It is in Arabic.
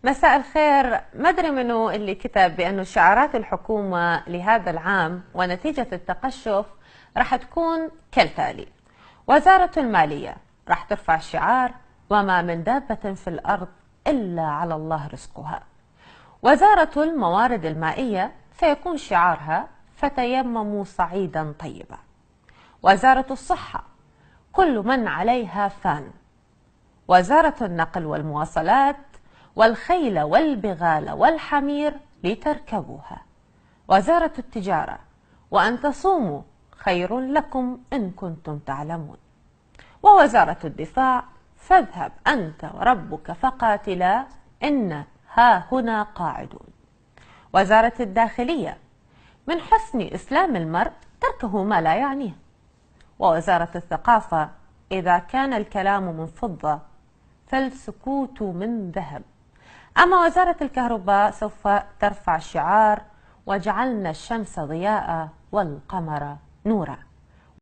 مساء الخير. ما ادري منو اللي كتب بأنه شعارات الحكومة لهذا العام ونتيجة التقشف راح تكون كالتالي: وزارة المالية راح ترفع شعار وما من دابة في الأرض إلا على الله رزقها. وزارة الموارد المائية سيكون شعارها فتيمموا صعيدا طيبا. وزارة الصحة كل من عليها فان. وزارة النقل والمواصلات والخيل والبغال والحمير لتركبوها. وزارة التجارة وأن تصوموا خير لكم إن كنتم تعلمون. ووزارة الدفاع فاذهب أنت وربك فقاتلا إن ها هنا قاعدون. وزارة الداخلية من حسن إسلام المرء تركه ما لا يعنيه. ووزارة الثقافة إذا كان الكلام من فضة فالسكوت من ذهب. أما وزارة الكهرباء سوف ترفع شعار وجعلنا الشمس ضياء والقمر نورا.